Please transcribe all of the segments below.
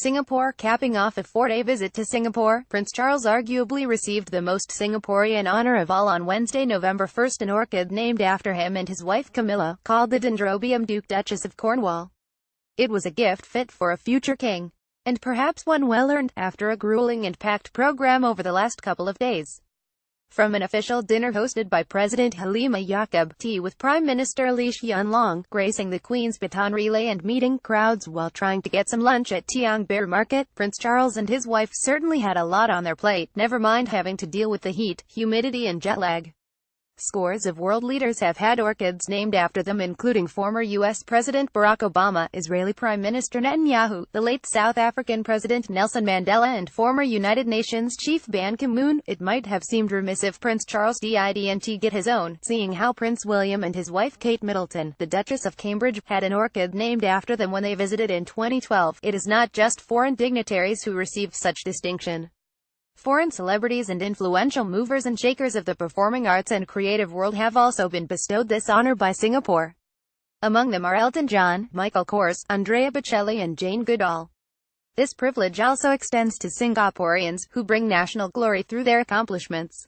Singapore. Capping off a four-day visit to Singapore, Prince Charles arguably received the most Singaporean honor of all on Wednesday, November 1, an orchid named after him and his wife Camilla, called the Dendrobium Duke Duchess of Cornwall. It was a gift fit for a future king, and perhaps one well-earned, after a grueling and packed program over the last couple of days. From an official dinner hosted by President Halima Yaqub, tea with Prime Minister Lee Hsien Loong, gracing the Queen's baton relay and meeting crowds while trying to get some lunch at Tiong Bahru Market, Prince Charles and his wife certainly had a lot on their plate, never mind having to deal with the heat, humidity and jet lag. Scores of world leaders have had orchids named after them, including former U.S. President Barack Obama, Israeli Prime Minister Netanyahu, the late South African President Nelson Mandela and former United Nations Chief Ban Ki-moon. It might have seemed remiss if Prince Charles didn't get his own, seeing how Prince William and his wife Kate Middleton, the Duchess of Cambridge, had an orchid named after them when they visited in 2012. It is not just foreign dignitaries who receive such distinction. Foreign celebrities and influential movers and shakers of the performing arts and creative world have also been bestowed this honor by Singapore. Among them are Elton John, Michael Kors, Andrea Bocelli and Jane Goodall. This privilege also extends to Singaporeans, who bring national glory through their accomplishments.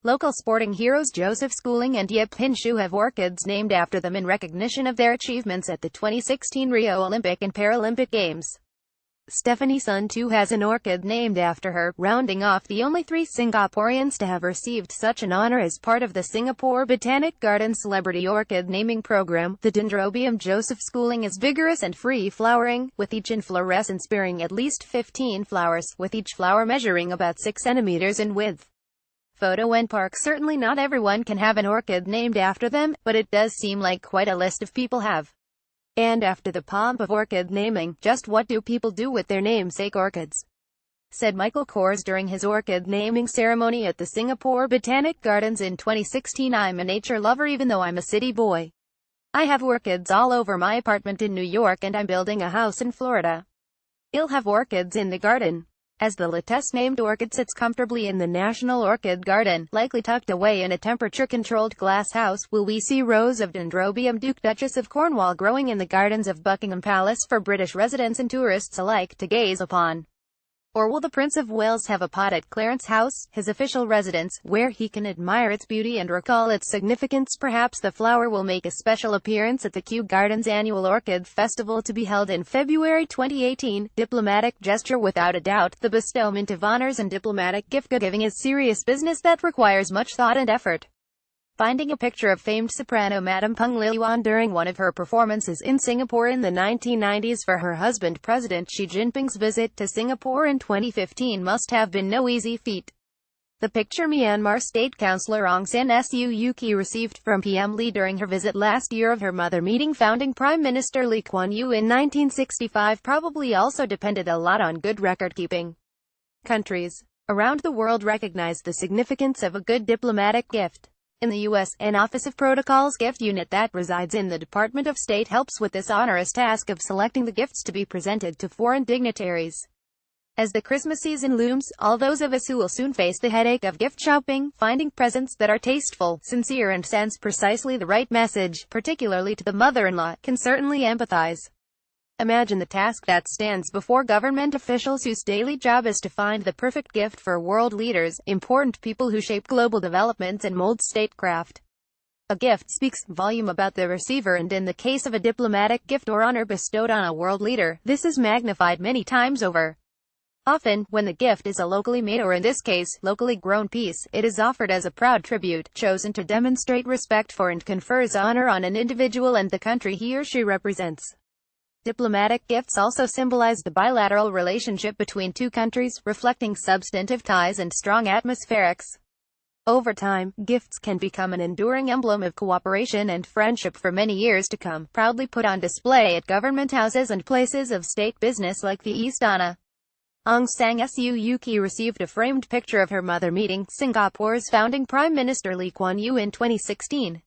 Local sporting heroes Joseph Schooling and Yip Hin Shu have orchids named after them in recognition of their achievements at the 2016 Rio Olympic and Paralympic Games. Stephanie Sun too has an orchid named after her, rounding off the only three Singaporeans to have received such an honor as part of the Singapore Botanic Gardens celebrity orchid naming program. The Dendrobium Joseph Schooling is vigorous and free-flowering, with each inflorescence bearing at least 15 flowers, with each flower measuring about 6 centimeters in width. Photo and Park. Certainly not everyone can have an orchid named after them, but it does seem like quite a list of people have. And after the pomp of orchid naming, just what do people do with their namesake orchids? Said Michael Kors during his orchid naming ceremony at the Singapore Botanic Gardens in 2016. I'm a nature lover even though I'm a city boy. I have orchids all over my apartment in New York and I'm building a house in Florida. I'll have orchids in the garden. As the latest-named orchid sits comfortably in the National Orchid Garden, likely tucked away in a temperature-controlled glass house, will we see rows of Dendrobium Duke Duchess of Cornwall growing in the gardens of Buckingham Palace for British residents and tourists alike to gaze upon? Or will the Prince of Wales have a pot at Clarence House, his official residence, where he can admire its beauty and recall its significance? Perhaps the flower will make a special appearance at the Kew Gardens annual Orchid Festival to be held in February 2018. Diplomatic gesture. Without a doubt, the bestowment of honors and diplomatic gift-giving is serious business that requires much thought and effort. Finding a picture of famed soprano Madame Peng Liyuan during one of her performances in Singapore in the 1990s for her husband President Xi Jinping's visit to Singapore in 2015 must have been no easy feat. The picture Myanmar State Councillor Aung San Suu Kyi received from PM Lee during her visit last year of her mother meeting founding Prime Minister Lee Kuan Yew in 1965 probably also depended a lot on good record-keeping. Countries around the world recognize the significance of a good diplomatic gift. In the U.S., an Office of Protocols gift unit that resides in the Department of State helps with this onerous task of selecting the gifts to be presented to foreign dignitaries. As the Christmas season looms, all those of us who will soon face the headache of gift shopping, finding presents that are tasteful, sincere and sends precisely the right message, particularly to the mother-in-law, can certainly empathize. Imagine the task that stands before government officials whose daily job is to find the perfect gift for world leaders, important people who shape global developments and mold statecraft. A gift speaks volume about the receiver, and in the case of a diplomatic gift or honor bestowed on a world leader, this is magnified many times over. Often, when the gift is a locally made or in this case, locally grown piece, it is offered as a proud tribute, chosen to demonstrate respect for and confers honor on an individual and the country he or she represents. Diplomatic gifts also symbolize the bilateral relationship between two countries, reflecting substantive ties and strong atmospherics. Over time, gifts can become an enduring emblem of cooperation and friendship for many years to come, proudly put on display at government houses and places of state business like the Istana. Aung San Suu Kyi received a framed picture of her mother meeting Singapore's founding Prime Minister Lee Kuan Yew in 2016.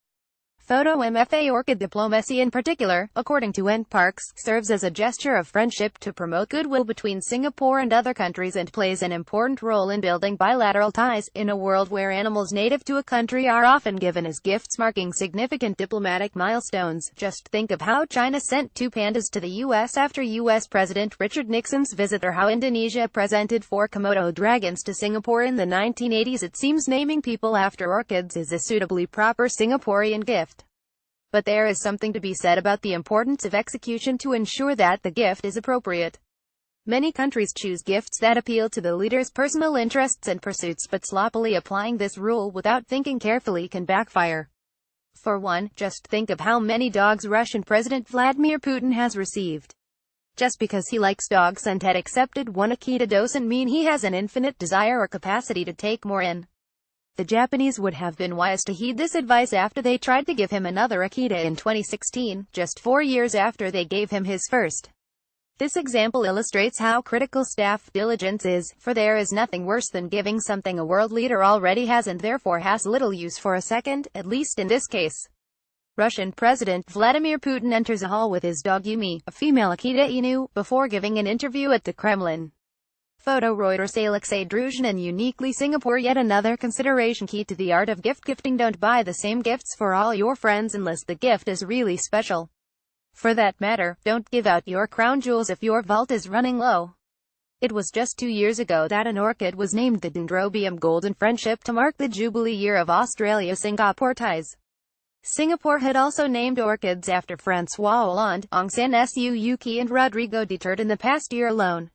Photo MFA orchid diplomacy in particular, according to N. Parks, serves as a gesture of friendship to promote goodwill between Singapore and other countries and plays an important role in building bilateral ties, in a world where animals native to a country are often given as gifts marking significant diplomatic milestones. Just think of how China sent 2 pandas to the U.S. after U.S. President Richard Nixon's visit, or how Indonesia presented 4 Komodo dragons to Singapore in the 1980s. It seems naming people after orchids is a suitably proper Singaporean gift. But there is something to be said about the importance of execution to ensure that the gift is appropriate. Many countries choose gifts that appeal to the leader's personal interests and pursuits, but sloppily applying this rule without thinking carefully can backfire. For one, just think of how many dogs Russian President Vladimir Putin has received. Just because he likes dogs and had accepted one Akita doesn't mean he has an infinite desire or capacity to take more in. The Japanese would have been wise to heed this advice after they tried to give him another Akita in 2016, just 4 years after they gave him his first. This example illustrates how critical staff diligence is, for there is nothing worse than giving something a world leader already has and therefore has little use for a second, at least in this case. Russian President Vladimir Putin enters a hall with his dog Yumi, a female Akita Inu, before giving an interview at the Kremlin. Photo Reuters. Alexei Druzhinin. Uniquely Singapore. Yet another consideration key to the art of gift gifting: don't buy the same gifts for all your friends unless the gift is really special. For that matter, don't give out your crown jewels if your vault is running low. It was just 2 years ago that an orchid was named the Dendrobium Golden Friendship to mark the Jubilee year of Australia-Singapore ties. Singapore had also named orchids after François Hollande, Aung San Suu Kyi and Rodrigo Duterte in the past year alone.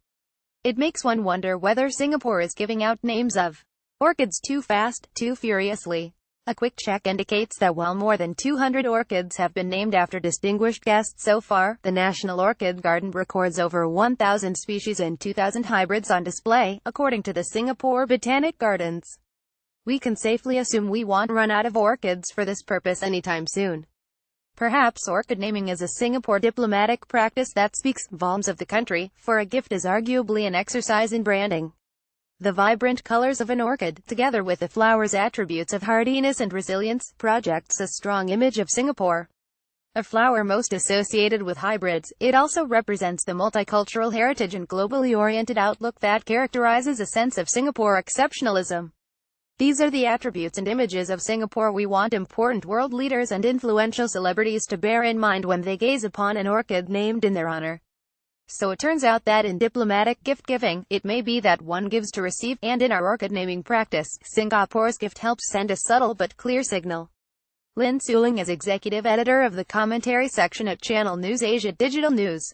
It makes one wonder whether Singapore is giving out names of orchids too fast, too furiously. A quick check indicates that while more than 200 orchids have been named after distinguished guests so far, the National Orchid Garden records over 1,000 species and 2,000 hybrids on display, according to the Singapore Botanic Gardens. We can safely assume we won't run out of orchids for this purpose anytime soon. Perhaps orchid naming is a Singapore diplomatic practice that speaks volumes of the country, for a gift is arguably an exercise in branding. The vibrant colors of an orchid, together with the flower's attributes of hardiness and resilience, projects a strong image of Singapore. A flower most associated with hybrids, it also represents the multicultural heritage and globally oriented outlook that characterizes a sense of Singapore exceptionalism. These are the attributes and images of Singapore we want important world leaders and influential celebrities to bear in mind when they gaze upon an orchid named in their honor. So it turns out that in diplomatic gift-giving, it may be that one gives to receive, and in our orchid naming practice, Singapore's gift helps send a subtle but clear signal. Lin Suling is executive editor of the commentary section at Channel News Asia Digital News.